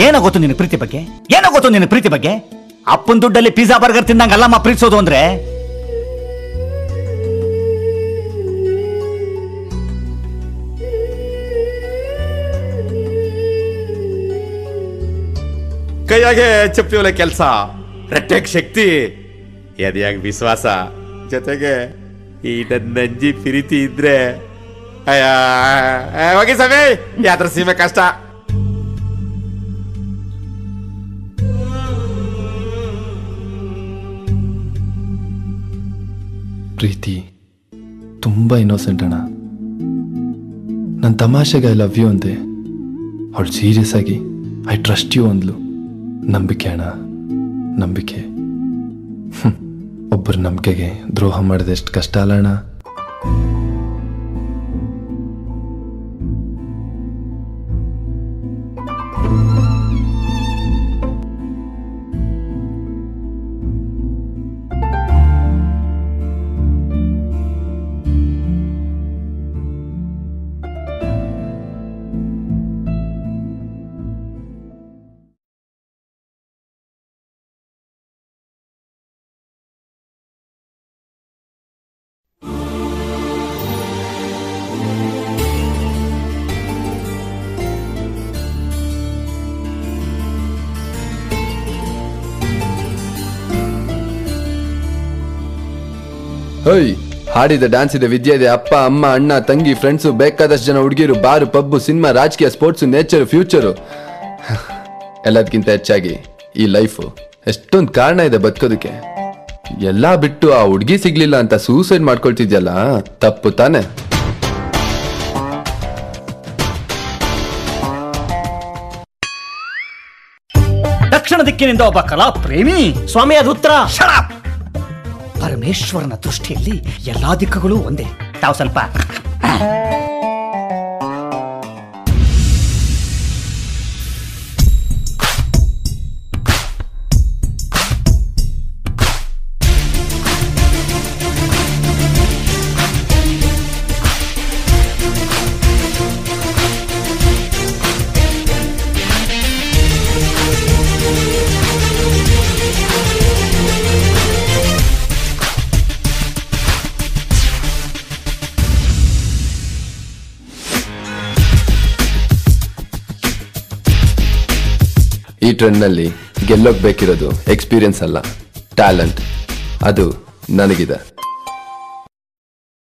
ಏನೋ ಗೊತ್ತು ನಿನ್ನ ಪ್ರೀತಿ ಬಗ್ಗೆ? ಏನೋ ಗೊತ್ತು ನಿನ್ನ ಪ್ರೀತಿ ಬಗ್ಗೆ? ಅಪ್ಪನ ದುಡ್ಡಲ್ಲಿ ಪಿಜ್ಜಾ ಬರ್ಗರ್ ತಿಂದಂಗ ಅಲ್ಲಮ್ಮ ಪ್ರೀತಿಸೋದು ಅಂದ್ರೆ. ಕೈಯಾಗೆ ಚಪ್ಪಲಿ ಒಲೆ ಕೆಲಸ, ರಟ್ಟೆಗೆ ಶಕ್ತಿ, ಎದೆಯಾಗ ವಿಶ್ವಾಸ, ಜೊತೆಗೆ ಈ ನಂಜಿ ಪ್ರೀತಿ ಇದ್ರೆ ಹೋಗಿ ಸಮಯ ಯಾತ್ರ ಸೀಮೆ ಕಷ್ಟ. ಪ್ರೀತಿ ತುಂಬಾ ಇನ್ನೋಸೆಂಟ್ ಅಣ್ಣ. ನನ್ನ ತಮಾಷೆಗೆ ಐ ಲವ್ ಯು ಅಂದೆ, ಅವಳು ಸೀರಿಯಸ್ ಆಗಿ ಐ ಟ್ರಸ್ಟ್ ಯು ಅಂದ್ಲು. ನಂಬಿಕೆ ಅಣ್ಣ, ನಂಬಿಕೆ. ಒಬ್ಬರ ನಂಬಿಕೆಗೆ ದ್ರೋಹ ಮಾಡಿದ ಎಷ್ಟು ಕಷ್ಟ ಅಲ್ಲ ಅಣ್ಣ. ಹೇಯ್, ಹಾಡಿದೆ, ಡ್ಯಾನ್ಸ್ ಇದೆ, ವಿದ್ಯೆ ಇದೆ, ಅಪ್ಪ ಅಮ್ಮ ಅಣ್ಣ ತಂಗಿ ಫ್ರೆಂಡ್ಸು, ಬೇಕಾದಷ್ಟು ಜನ ಹುಡುಗಿರು, ಬಾರು ಪಬ್ಬು, ಸಿನಿಮಾ, ರಾಜಕೀಯ, ಸ್ಪೋರ್ಟ್ಸು, ನೇಚರ್, ಫ್ಯೂಚರು. ಎಲ್ಲದಕ್ಕಿಂತ ಹೆಚ್ಚಾಗಿ ಈ ಲೈಫು. ಎಷ್ಟೊಂದು ಕಾರಣ ಇದೆ ಬದುಕೋದಕ್ಕೆ. ಎಲ್ಲಾ ಬಿಟ್ಟು ಆ ಹುಡುಗಿ ಸಿಗ್ಲಿಲ್ಲ ಅಂತ ಸೂಸೈಡ್ ಮಾಡ್ಕೊಳ್ತಿದ್ಯಲ್ಲ, ತಪ್ಪು ತಾನೆ? ದಕ್ಷಿಣ ದಿಕ್ಕಿನಿಂದ ಒಬ್ಬ ಕಲಾ ಪ್ರೇಮಿ. ಸ್ವಾಮಿ, ಅದು ಉತ್ತರ. ಪರಮೇಶ್ವರನ ದೃಷ್ಟಿಯಲ್ಲಿ ಎಲ್ಲಾ ದಿಕ್ಕುಗಳು ಒಂದೇ. ತಾವು ಸ್ವಲ್ಪ ಈ ಟ್ರೆಂಡ್ನಲ್ಲಿ ಗೆಲ್ಲೋಕ್ ಬೇಕಿರೋದು ಎಕ್ಸ್ಪೀರಿಯನ್ಸ್ ಅಲ್ಲ, ಟ್ಯಾಲೆಂಟ್. ಅದು ನನಗಿದೆ.